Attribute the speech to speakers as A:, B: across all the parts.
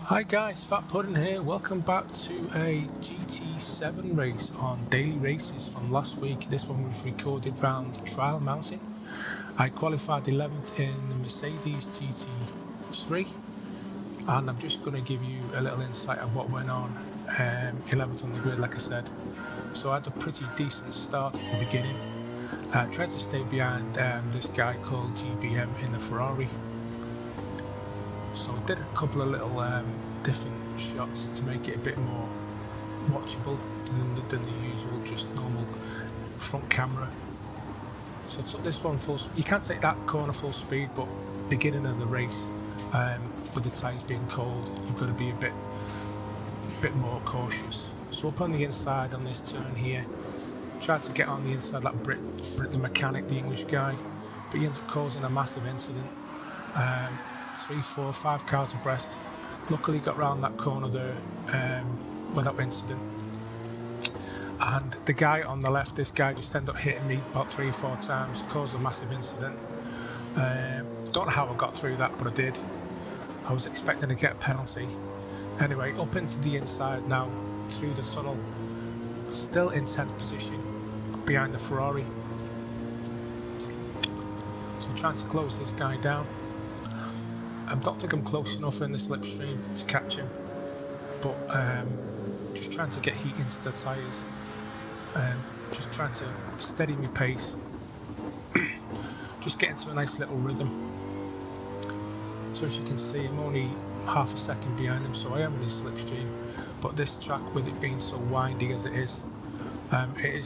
A: Hi guys, Fat Pudding here. Welcome back to a GT7 race on Daily Races from last week. This one was recorded round Trial Mountain. I qualified 11th in the Mercedes GT3 and I'm just going to give you a little insight of what went on 11th on the grid, like I said. So I had a pretty decent start at the beginning. Tried to stay behind this guy called GBM in the Ferrari. So I did a couple of little different shots to make it a bit more watchable than the usual just normal front camera. So I took this one full speed. You can't take that corner full speed, but beginning of the race with the tyres being cold, you've got to be a bit more cautious. So up on the inside on this turn here, tried to get on the inside like Brit the mechanic, the English guy, but he ends up causing a massive incident. 3, 4, 5 cars abreast. Luckily got round that corner there without incident. And the guy on the left, this guy just ended up hitting me about 3 or 4 times, caused a massive incident. Don't know how I got through that, but I did. I was expecting to get a penalty. Anyway, up into the inside now, through the tunnel, still in 10th position behind the Ferrari. So I'm trying to close this guy down. I don't think I'm close enough in the slipstream to catch him, but just trying to get heat into the tyres, just trying to steady my pace, just get into a nice little rhythm. So as you can see, I'm only half a second behind him, so I am in his slipstream, but this track, with it being so windy as it is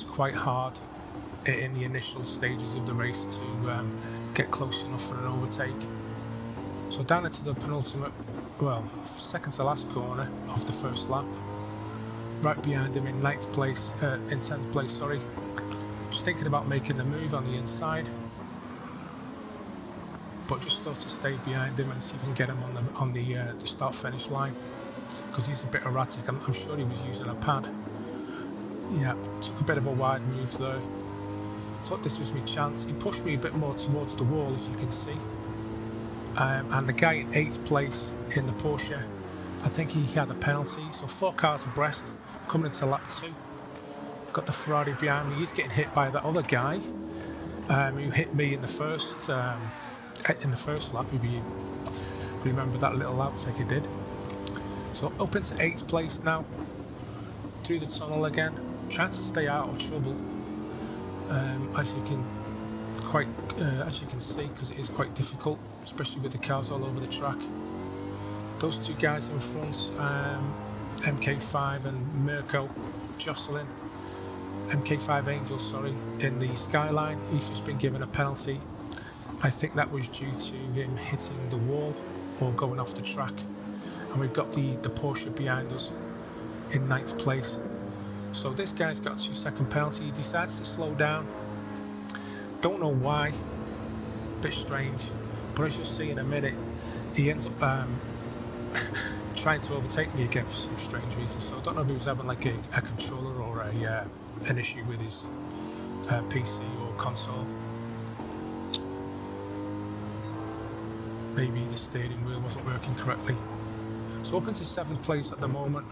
A: quite hard in the initial stages of the race to get close enough for an overtake. So down into the penultimate, well, second to last corner of the first lap, right behind him in 10th place, sorry. Just thinking about making the move on the inside, but just thought to stay behind him and see if I can get him on the start-finish line, because he's a bit erratic. I'm sure he was using a pad. Yeah, took a bit of a wide move there. Thought this was my chance. He pushed me a bit more towards the wall, as you can see. And the guy in 8th place in the Porsche, I think he had a penalty. So 4 cars abreast coming into lap 2. Got the Ferrari behind me. He's getting hit by that other guy who hit me in the first lap. If you remember that little outtake I did. So up into 8th place now, through the tunnel again, trying to stay out of trouble. As you can see, because it is quite difficult, especially with the cars all over the track. Those 2 guys in front, MK5 and Mirko, jostling. MK5 Angel, sorry, in the skyline. He's just been given a penalty. I think that was due to him hitting the wall or going off the track. And we've got the Porsche behind us in 9th place. So this guy's got a 2-second penalty. He decides to slow down. Don't know why, bit strange, but as you'll see in a minute, he ends up trying to overtake me again for some strange reason. So I don't know if he was having like a controller or an issue with his PC or console. Maybe the steering wheel wasn't working correctly. So up into 7th place at the moment,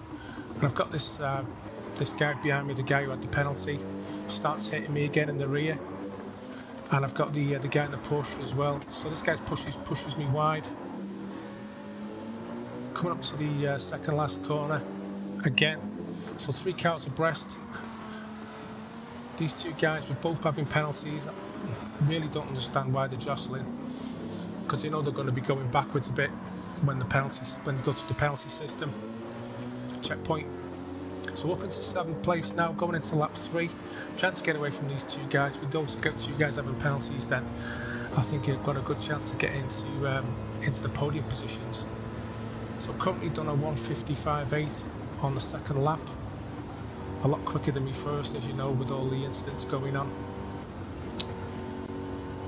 A: and I've got this guy behind me, the guy who had the penalty, starts hitting me again in the rear. And I've got the guy in the Porsche as well. So this guy pushes me wide. Coming up to the second last corner again. So 3 cars abreast. These 2 guys were both having penalties. I really don't understand why they're jostling, because they know they're going to be going backwards a bit when they go to the penalty system. Checkpoint. So up into 7th place now, going into lap 3, trying to get away from these 2 guys. With those 2 guys having penalties, then I think I've got a good chance to get into the podium positions. So currently done a 1:55.8 on the second lap, a lot quicker than me first, as you know, with all the incidents going on.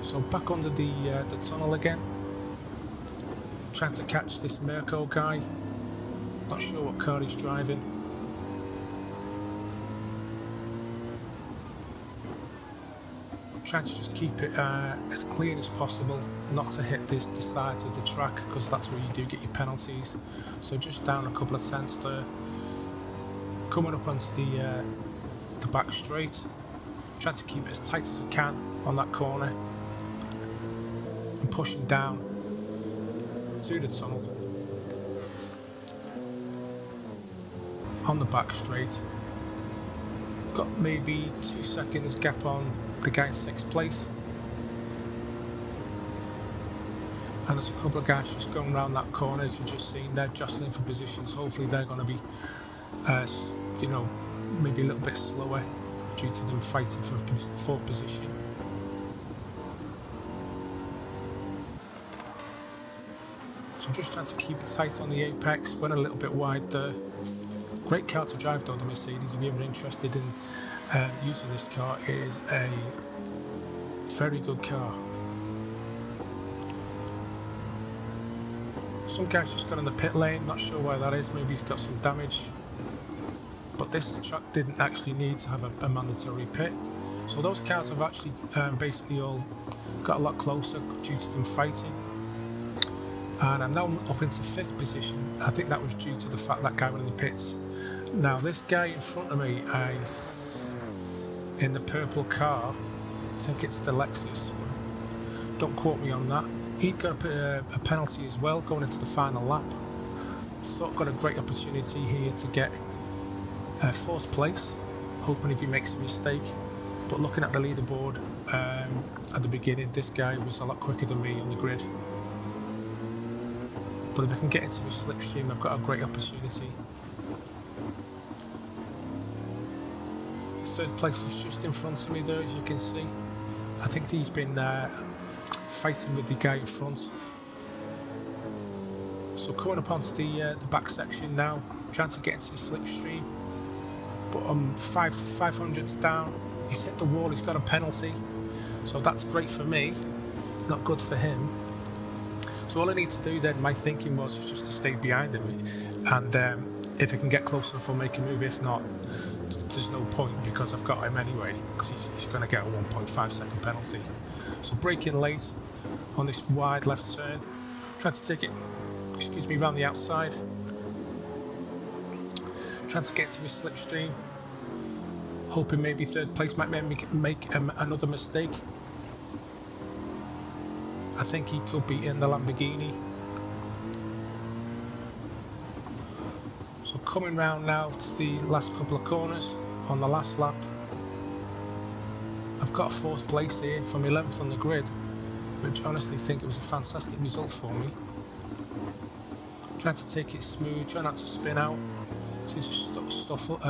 A: So back under the tunnel again, trying to catch this Mirko guy. Not sure what car he's driving. trying to just keep it as clean as possible, not to hit the sides of the track, because that's where you do get your penalties. So just down a couple of tenths there, coming up onto the back straight, trying to keep it as tight as I can on that corner, and pushing down through the tunnel on the back straight. Got maybe 2 seconds gap on the guy in 6th place, and there's a couple of guys just going around that corner, as you've just seen. They're jostling for positions. Hopefully they're going to be you know, maybe a little bit slower due to them fighting for 4th position. So I'm just trying to keep it tight on the apex, went a little bit wide there. Great car to drive though, the Mercedes. If you're ever interested in using this car, it is a very good car. Some guy's just got in the pit lane, not sure why that is, maybe he's got some damage. But this track didn't actually need to have a mandatory pit. So those cars have actually basically all got a lot closer due to them fighting. And I'm now up into 5th position. I think that was due to the fact that guy went in the pits. Now this guy in front of me, in the purple car, I think it's the Lexus, don't quote me on that, he got a penalty as well going into the final lap. So got a great opportunity here to get 4th place, hoping if he makes a mistake. But looking at the leaderboard at the beginning, this guy was a lot quicker than me on the grid. But if I can get into his slipstream, I've got a great opportunity. 3rd place is just in front of me there, as you can see. I think he's been fighting with the guy in front. So coming up onto the back section now, trying to get into his slipstream. But 500s down, he's hit the wall, he's got a penalty. So that's great for me, not good for him. So all I need to do then, my thinking was just to stay behind him, and if I can get close enough I'll make a move. If not, there's no point, because I've got him anyway, because he's going to get a 1.5 second penalty. So braking late on this wide left turn, trying to take it, excuse me, around the outside, trying to get to his slipstream, hoping maybe 3rd place might make another mistake. I think he could be in the Lamborghini. So coming round now to the last couple of corners on the last lap. I've got a 4th place here from 11th on the grid, which I honestly think it was a fantastic result for me. Trying to take it smooth, try not to spin out. Seems to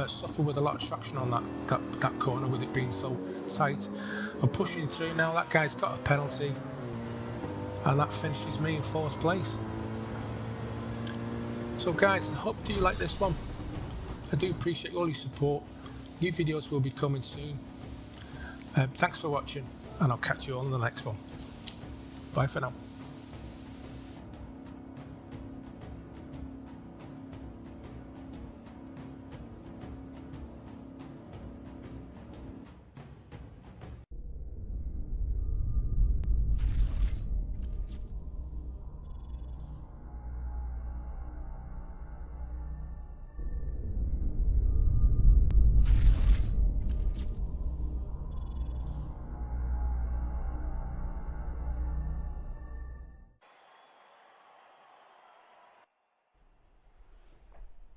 A: suffer with a lot of traction on that corner, with it being so tight. I'm pushing through now. That guy's got a penalty, and that finishes me in 4th place. So guys, I hope you like this one. I do appreciate all your support. New videos will be coming soon. Thanks for watching, and I'll catch you all in the next one. Bye for now.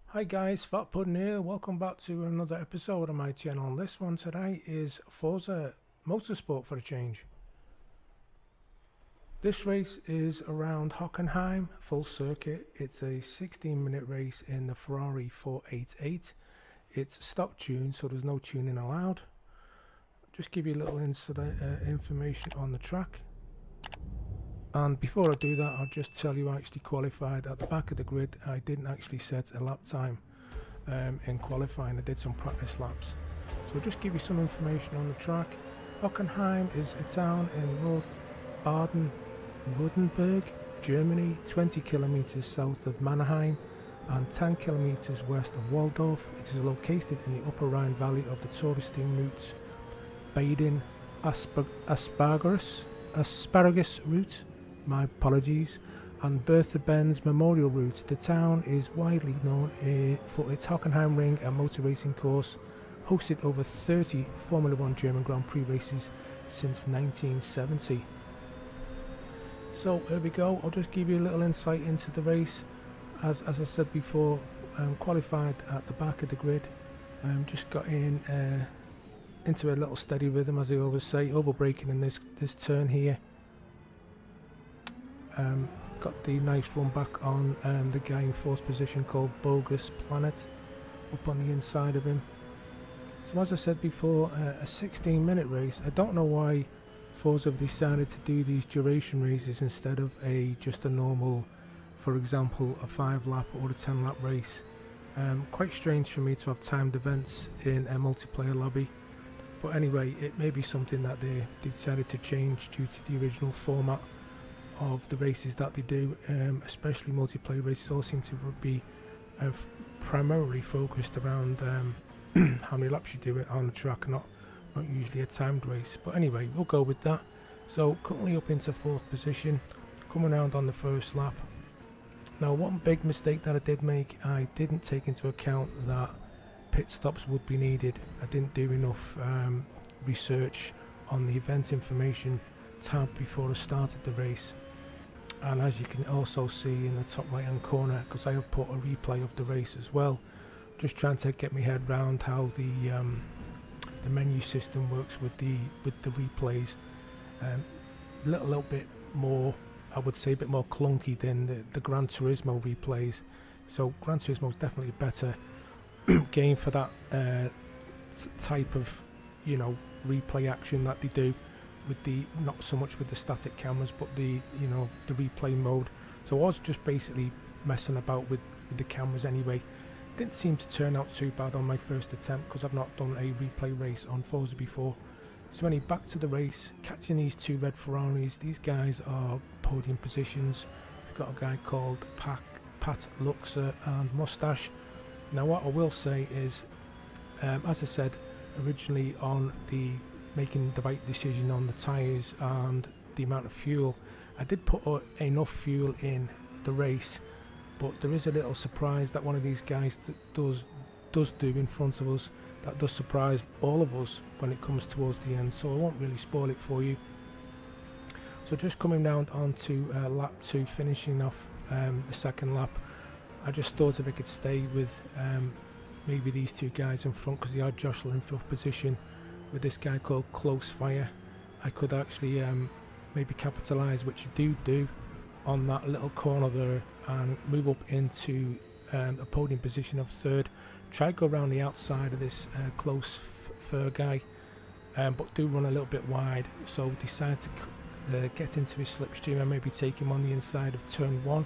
A: Hi guys, Fat Pudding here. Welcome back to another episode of my channel. This one today is Forza Motorsport for a change. This race is around Hockenheim, full circuit. It's a 16-minute race in the Ferrari 488. It's stock tuned, so there's no tuning allowed. Just give you a little information on the track. And before I do that, I'll just tell you I actually qualified at the back of the grid. I didn't actually set a lap time in qualifying. I did some practice laps. So I'll just give you some information on the track. Hockenheim is a town in North Baden-Württemberg, Germany, 20 kilometers south of Mannheim and 10 kilometers west of Waldorf. It is located in the upper Rhine valley of the touristing routes Baden, asparagus route, my apologies, and Bertha Benz Memorial Route. The town is widely known for its Hockenheim Ring and motor racing course, hosted over 30 Formula 1 German Grand Prix races since 1970. So here we go, I'll just give you a little insight into the race. As I said before, qualified at the back of the grid, just got into a little steady rhythm, as I always say, over braking in this turn here. Got the nice run back on the guy in fourth position called Bogus Planet up on the inside of him. So as I said before, a 16-minute race. I don't know why Forza have decided to do these duration races instead of just a normal, for example, a 5-lap or a 10-lap race. Quite strange for me to have timed events in a multiplayer lobby, but anyway, it may be something that they decided to change due to the original format of the races that they do. Especially multiplayer races all seem to be primarily focused around how many laps you do it on the track, not usually a timed race. But anyway, we'll go with that. So currently up into fourth position, coming around on the first lap. Now, one big mistake that I did make, I didn't take into account that pit stops would be needed. I didn't do enough research on the event information tab before I started the race. And as you can also see in the top right hand corner, because I have put a replay of the race as well, just trying to get my head around how the menu system works with the replays. A little bit more, I would say, a bit more clunky than the Gran Turismo replays. So Gran Turismo is definitely a better game for that type of, you know, replay action that they do with the, not so much with the static cameras, but the, you know, the replay mode. So I was just basically messing about with the cameras anyway. Didn't seem to turn out too bad on my first attempt because I've not done a replay race on Forza before. So anyway, back to the race, catching these two red Ferraris. These guys are podium positions. We've got a guy called Pat Luxer and Mustache. Now what I will say is, as I said originally, on the making the right decision on the tyres and the amount of fuel, I did put enough fuel in the race, but there is a little surprise that one of these guys does do in front of us that does surprise all of us when it comes towards the end, so I won't really spoil it for you. So just coming round onto lap 2, finishing off the second lap, I just thought if I could stay with maybe these two guys in front, because they are jostling for position with this guy called Close Fire, I could actually maybe capitalise, which you do on that little corner there, and move up into a podium position of third. Try to go around the outside of this Close Fur guy, but do run a little bit wide, so decide to get into his slipstream and maybe take him on the inside of turn 1.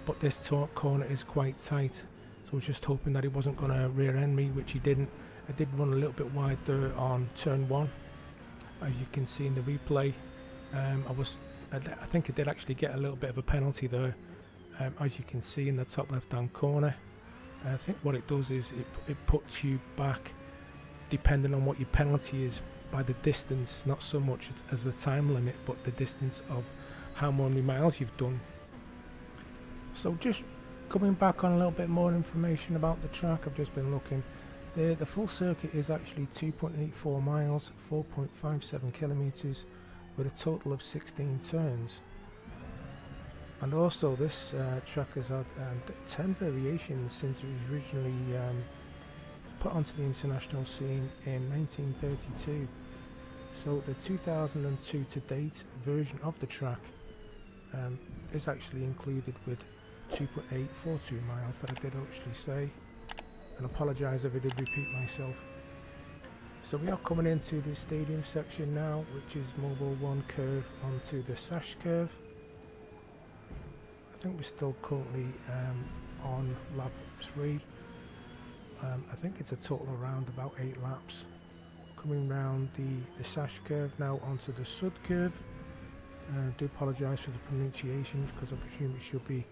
A: But this corner is quite tight, so I was just hoping that he wasn't going to rear end me, which he didn't. I did run a little bit wide there on turn 1, as you can see in the replay. I think I did actually get a little bit of a penalty there, as you can see in the top left hand corner. I think what it does is it puts you back, depending on what your penalty is, by the distance, not so much as the time limit, but the distance of how many miles you've done. So just coming back on a little bit more information about the track, I've just been looking. The full circuit is actually 2.84 miles, 4.57 kilometers, with a total of 16 turns. And also this track has had 10 variations since it was originally put onto the international scene in 1932. So the 2002 to date version of the track is actually included with 2.842 miles that I did actually say, and apologise if I did repeat myself. So we are coming into the stadium section now, which is Mobile 1 curve onto the Sash curve. I think we're still currently on lap 3. I think it's a total around about 8 laps. Coming round the Sash curve now onto the Sud curve. I do apologise for the pronunciations, because I presume it should be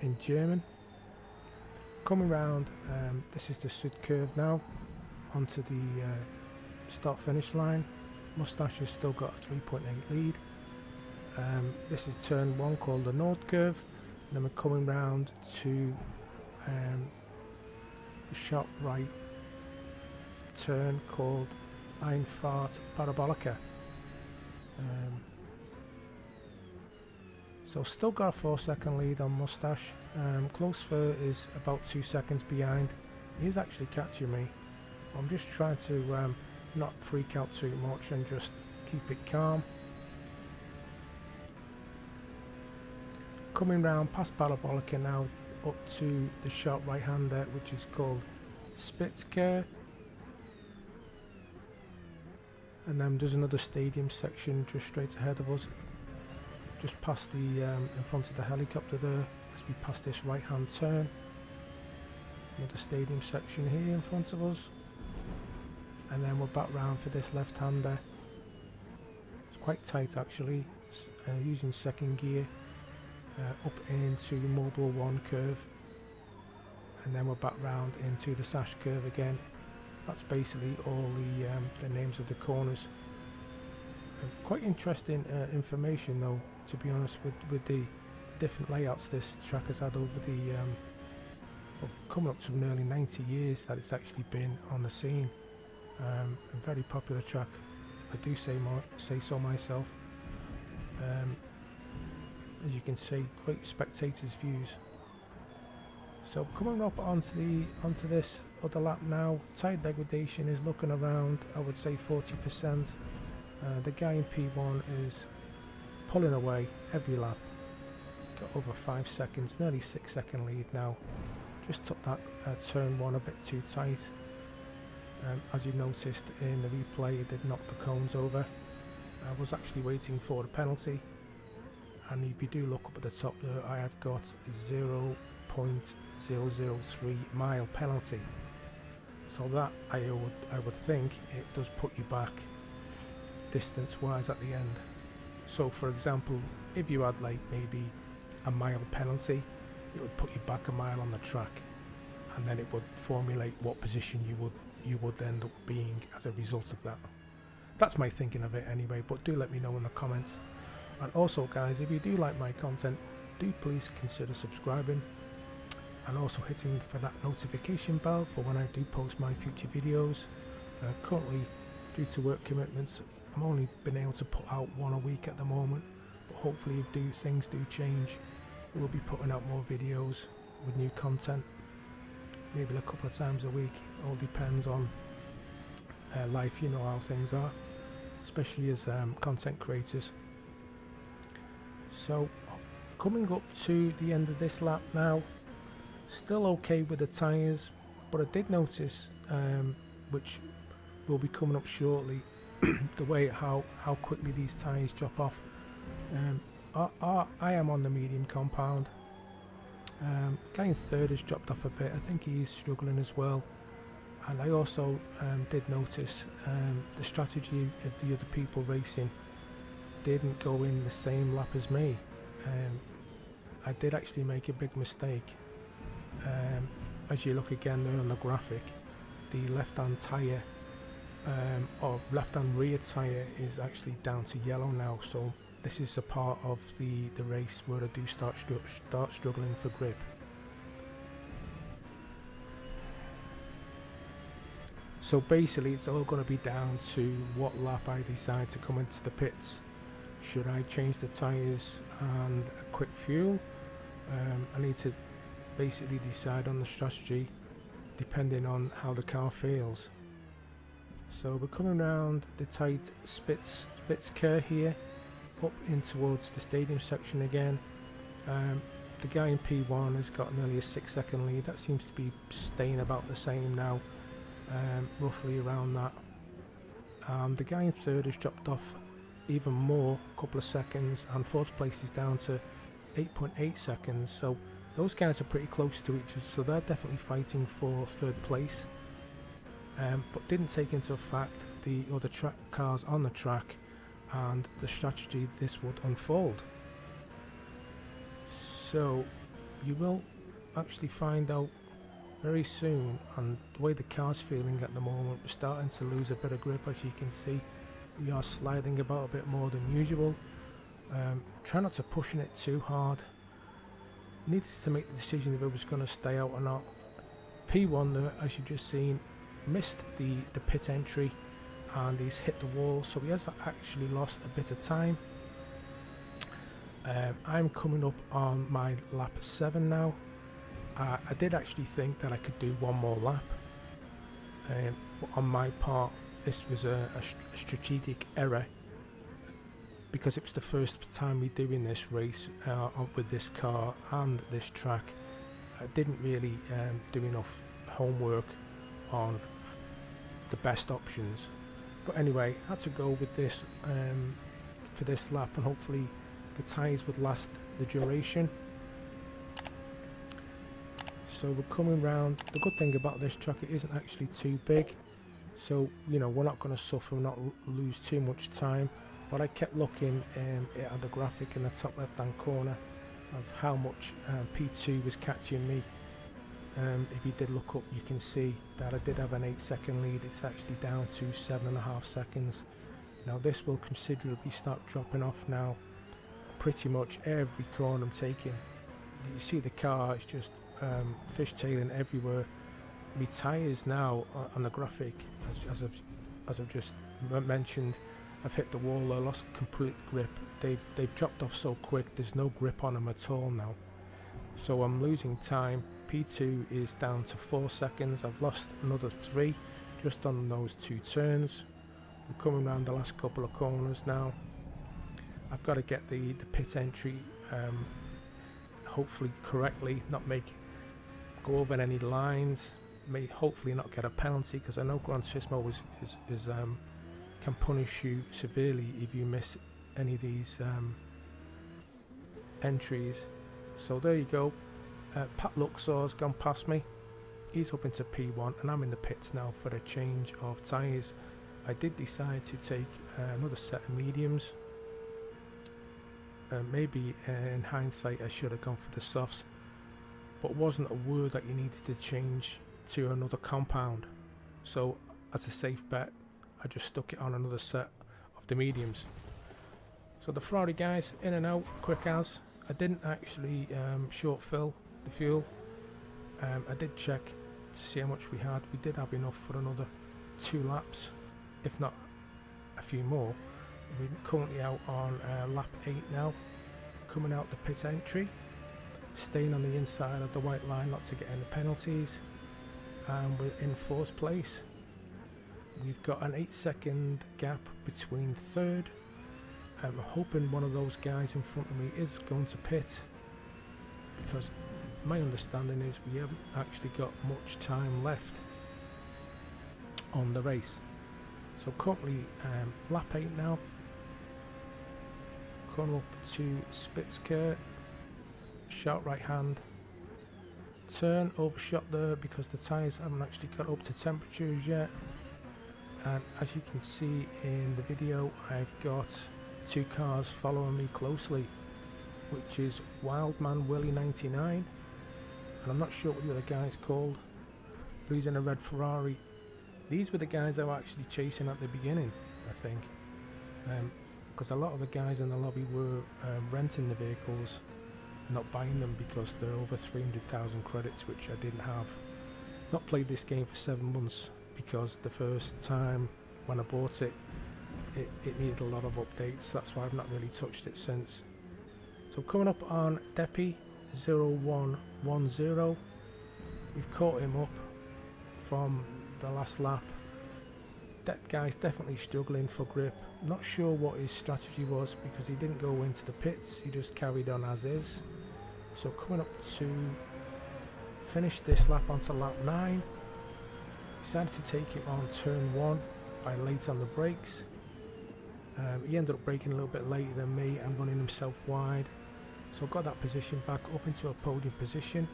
A: in German. Coming round, this is the Sud curve now onto the start finish line. Mustache has still got a 3.8 lead. This is turn 1 called the Nord curve, and then we're coming round to the sharp right turn called Einfahrt Parabolica. So still got a 4-second lead on Mustache. Close Fur is about 2 seconds behind. He's actually catching me. I'm just trying to not freak out too much and just keep it calm. Coming round past Parabolica now up to the sharp right hander, which is called Spitzker. And then there's another stadium section just straight ahead of us, just past the in front of the helicopter there, as we pass this right hand turn. Another stadium section here in front of us, and then we're back round for this left hander. It's quite tight actually, using second gear, up into the Mobile 1 curve, and then we're back round into the Sash curve again. That's basically all the names of the corners. Quite interesting information though, to be honest, with the different layouts this track has had over the well, coming up to nearly 90 years that it's actually been on the scene. A very popular track, if I do say so myself. As you can see, great spectators' views. So coming up onto this other lap now, tyre degradation is looking around, I would say 40%. The guy in P1 is pulling away every lap. Got over 5 seconds, nearly 6-second lead now. Just took that turn 1 a bit too tight. As you noticed in the replay, it did knock the cones over. I was actually waiting for the penalty, and if you do look up at the top there, I have got 0.003 mile penalty. So that I would think it does put you back distance wise at the end. So for example, if you had like maybe a mile penalty, it would put you back a mile on the track, and then it would formulate what position you would end up being as a result of that. That's my thinking of it anyway, but do let me know in the comments. And also guys, if you do like my content, do please consider subscribing and also hitting for that notification bell for when I do post my future videos. Currently, due to work commitments, I'm only been able to put out 1 a week at the moment, but hopefully if things do change, we'll be putting out more videos with new content, maybe a couple of times a week. All depends on life, you know how things are, especially as content creators. So coming up to the end of this lap now, still okay with the tyres, but I did notice, which will be coming up shortly, the way how quickly these tyres drop off. I am on the medium compound. Guy in third has dropped off a bit. I think he's struggling as well. And I also did notice the strategy of the other people racing didn't go in the same lap as me. I did actually make a big mistake. As you look again there on the graphic, the left-hand tyre or left-hand rear tyre is actually down to yellow now. So this is a part of the race where I do start struggling for grip. So basically it's all going to be down to what lap I decide to come into the pits. Should I change the tyres and a quick fuel? I need to basically decide on the strategy depending on how the car feels. So we're coming around the tight Spitzker here, up in towards the stadium section again. The guy in P1 has got nearly a 6-second lead. That seems to be staying about the same now, roughly around that. The guy in third has dropped off even more, a couple of seconds, and fourth place is down to 8.8 seconds. So those guys are pretty close to each other, so they're definitely fighting for third place. But didn't take into fact the other cars on the track and the strategy this would unfold. So you will actually find out very soon, and the way the car's feeling at the moment, we're starting to lose a bit of grip. As you can see, we are sliding about a bit more than usual. Try not to pushing it too hard. Needed to make the decision if it was going to stay out or not. P1, as you've just seen, missed the pit entry and he's hit the wall, so he has actually lost a bit of time. I'm coming up on my lap 7 now. I did actually think that I could do one more lap, but on my part this was a strategic error, because it was the first time we're doing this race with this car and this track. I didn't really do enough homework on the best options, but anyway, I had to go with this for this lap, and hopefully the tyres would last the duration. So we're coming round. The good thing about this track, it isn't actually too big, so you know, we're not going to suffer, not lose too much time. But I kept looking at the graphic in the top left hand corner of how much P2 was catching me. If you did look up, you can see that I did have an 8-second lead. It's actually down to 7.5 seconds. Now this will considerably start dropping off now. Pretty much every corner I'm taking, you see the car is just fishtailing everywhere. My tyres now on the graphic, as I've just mentioned, I've hit the wall. I lost complete grip. They've dropped off so quick. There's no grip on them at all now. So I'm losing time. P2 is down to 4 seconds. I've lost another 3 just on those 2 turns. I'm coming around the last couple of corners now. I've got to get the pit entry hopefully correctly, not go over any lines, may hopefully not get a penalty, because I know Gran Turismo can punish you severely if you miss any of these entries. So there you go. Pat Luxor's gone past me. He's up into P1 and I'm in the pits now for a change of tyres. I did decide to take another set of mediums. Maybe in hindsight I should have gone for the softs, but wasn't aware that you needed to change to another compound. So as a safe bet, I just stuck it on another set of the mediums. So the Ferrari guys, in and out, quick as. I didn't actually short fill the fuel. I did check to see how much we had. We did have enough for another 2 laps, if not a few more. We're currently out on lap 8 now, coming out the pit entry, staying on the inside of the white line not to get any penalties, and we're in 4th place. We've got an 8-second gap between 3rd. I'm hoping one of those guys in front of me is going to pit, because my understanding is we haven't actually got much time left on the race. So currently lap 8 now, coming up to Spitzker, sharp right hand turn, overshot there because the tyres haven't actually got up to temperatures yet. And as you can see in the video, I've got 2 cars following me closely, which is Wildman Willie 99, and I'm not sure what the other guy's called, but he's in a red Ferrari. These were the guys I was actually chasing at the beginning, I think, because a lot of the guys in the lobby were renting the vehicles, not buying them, because they're over 300,000 credits, which I didn't have. Not played this game for 7 months, because the first time when I bought it, it needed a lot of updates. That's why I've not really touched it since. So coming up on Deppy 0110, we've caught him up from the last lap. That guy's definitely struggling for grip. Not sure what his strategy was, because he didn't go into the pits, he just carried on as is. So coming up to finish this lap onto lap 9, decided to take him on turn 1 by late on the brakes. He ended up braking a little bit later than me and running himself wide, so got that position back up into a podium position.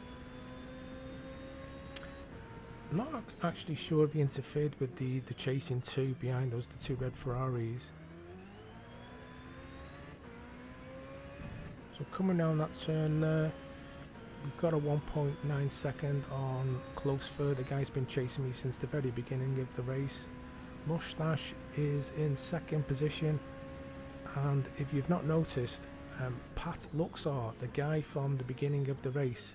A: I'm not actually sure if he interfered with the chasing 2 behind us, the 2 red Ferraris. So coming down that turn there, we've got a 1.9 second on close third. The guy's been chasing me since the very beginning of the race. Mustache is in second position, and if you've not noticed, Pat Luxor, the guy from the beginning of the race,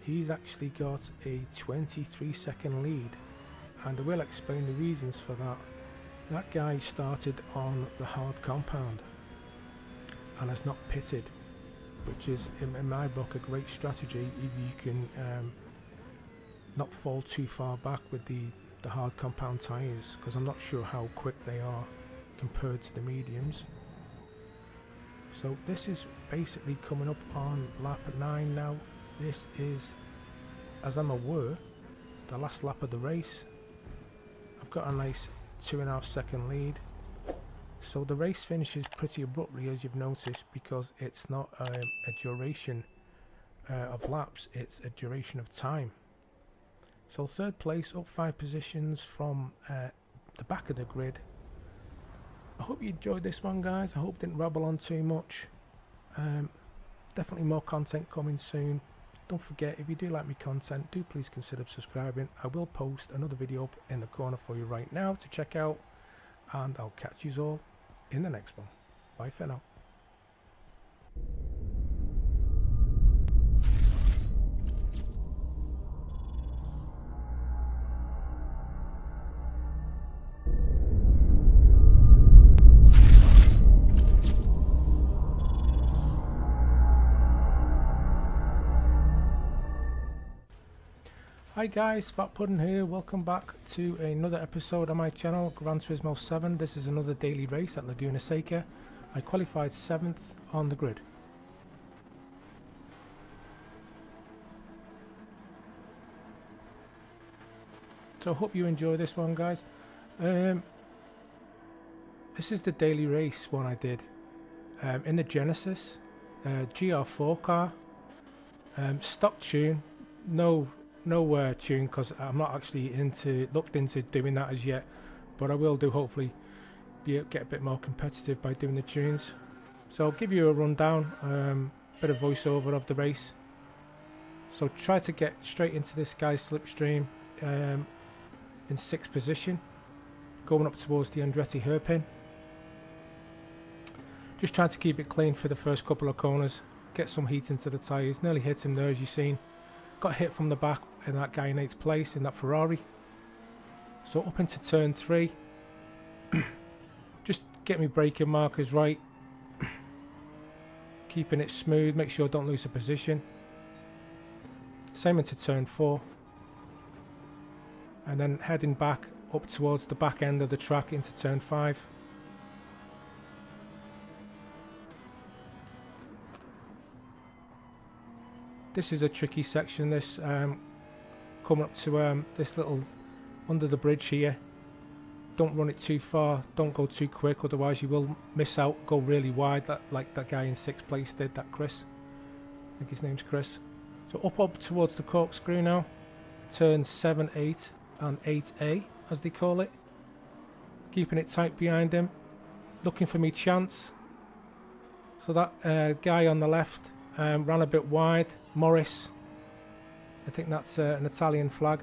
A: he's actually got a 23-second lead, and I will explain the reasons for that. That guy started on the hard compound and has not pitted, which is in my book a great strategy if you can not fall too far back with the hard compound tyres, because I'm not sure how quick they are compared to the mediums. So this is basically coming up on lap 9 now. This is, as I'm aware, the last lap of the race. I've got a nice 2.5 second lead. So the race finishes pretty abruptly, as you've noticed, because it's not a duration of laps, it's a duration of time. So third place, up 5 positions from the back of the grid. I hope you enjoyed this one, guys. I hope it didn't rabble on too much. Definitely more content coming soon. Don't forget, if you do like my content, do please consider subscribing. I will post another video up in the corner for you right now to check out, and I'll catch you all in the next one. Bye for now. Hi guys, Fat Pudding here. Welcome back to another episode on my channel, Gran Turismo 7. This is another daily race at Laguna Seca. I qualified 7th on the grid. So I hope you enjoy this one, guys. This is the daily race one I did in the Genesis GR4 car, stock tune, no tune, because I'm not actually looked into doing that as yet, but I will do, hopefully get a bit more competitive by doing the tunes. So I'll give you a rundown, bit of voiceover of the race. So try to get straight into this guy's slipstream in 6th position, going up towards the Andretti hairpin. Just trying to keep it clean for the first couple of corners, get some heat into the tyres. Nearly hit him there, as you've seen. Got hit from the back and that guy in 8th place in that Ferrari. So up into turn 3, just get me braking markers right, keeping it smooth, make sure I don't lose a position. Same into turn 4, and then heading back up towards the back end of the track into turn 5. This is a tricky section, this coming up to this little under the bridge here. Don't run it too far, don't go too quick, otherwise you will miss out, go really wide, like that guy in 6th place did, that Chris. I think his name's Chris. So up towards the corkscrew now, turns 7, 8 and 8A as they call it. Keeping it tight behind him, looking for me chance. So that guy on the left ran a bit wide, Morris. I think that's an Italian flag.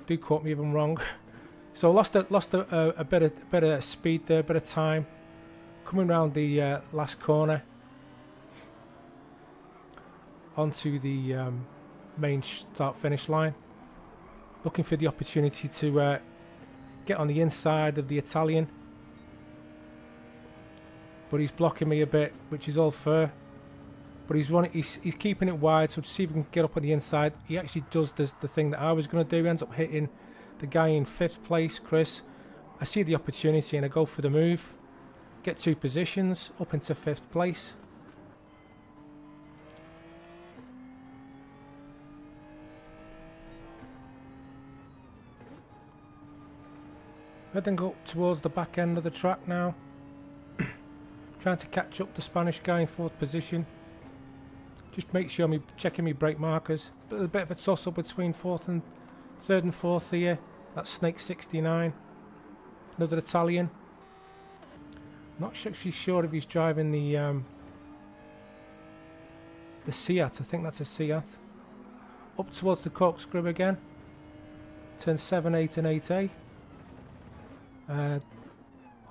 A: Do quote me if I'm wrong. So lost a bit of speed there, a bit of time. Coming round the last corner onto the main start-finish line. Looking for the opportunity to get on the inside of the Italian, but he's blocking me a bit, which is all fair. But he's keeping it wide, so to see if we can get up on the inside. He actually does the thing that I was going to do. He ends up hitting the guy in 5th place, Chris. I see the opportunity and I go for the move. Get 2 positions, up into 5th place. I then go towards the back end of the track now. Trying to catch up the Spanish guy in 4th position. Just make sure I'm checking my brake markers. A bit of a toss up between 3rd and 4th here. That's Snake 69. Another Italian. Not actually sure if he's driving the
B: the Seat, I think that's a Seat. Up towards the corkscrew again. Turn 7, 8 and 8A.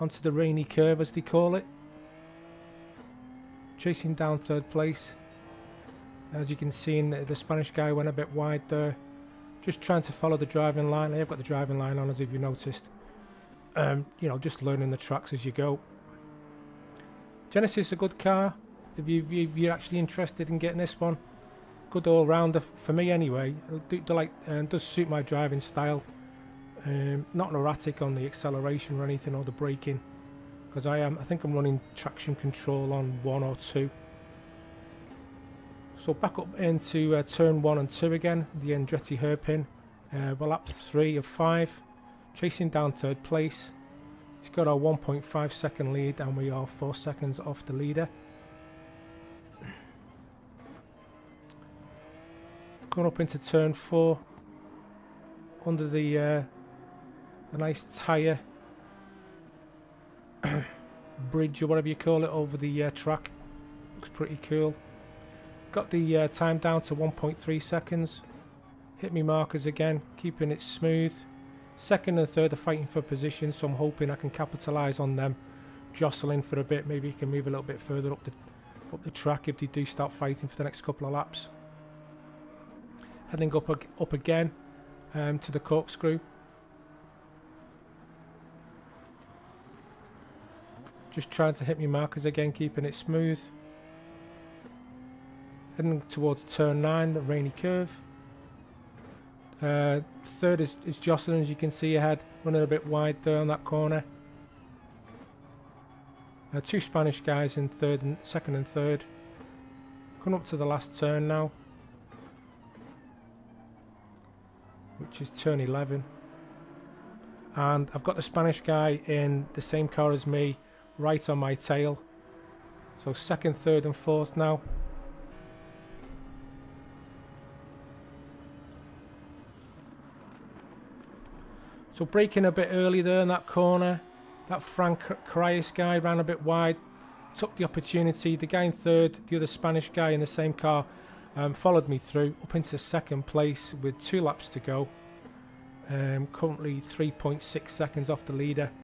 B: Onto the rainy curve as they call it. Chasing down third place. As you can see, the Spanish guy went a bit wide there. Just trying to follow the driving line. I've got the driving line on, as if you noticed. You know, just learning the tracks as you go. Genesis is a good car. If you're actually interested in getting this one, good all-rounder for me anyway. Does suit my driving style. Not erratic on the acceleration or anything, or the braking, because I think I'm running traction control on 1 or 2. So back up into turn 1 and 2 again, the Andretti hairpin. We're lap 3 of 5, chasing down third place. He's got our 1.5 second lead, and we are 4 seconds off the leader. Going up into turn 4, under the nice tyre bridge or whatever you call it over the track. Looks pretty cool. Got the time down to 1.3 seconds. Hit me markers again, keeping it smooth. Second and third are fighting for position, so I'm hoping I can capitalise on them jostling for a bit. Maybe you can move a little bit further up the track if they do start fighting for the next couple of laps. Heading up again to the corkscrew. Just trying to hit me markers again, keeping it smooth. Heading towards turn 9, the rainy curve. Third is Jocelyn, as you can see ahead, running a bit wide there on that corner. 2 Spanish guys in second and third. Coming up to the last turn now, which is turn 11. And I've got the Spanish guy in the same car as me, right on my tail. So second, third and fourth now. So braking a bit early there in that corner. That Frank Carias guy ran a bit wide, took the opportunity. The guy in third, the other Spanish guy in the same car, followed me through up into second place with 2 laps to go. Currently 3.6 seconds off the leader.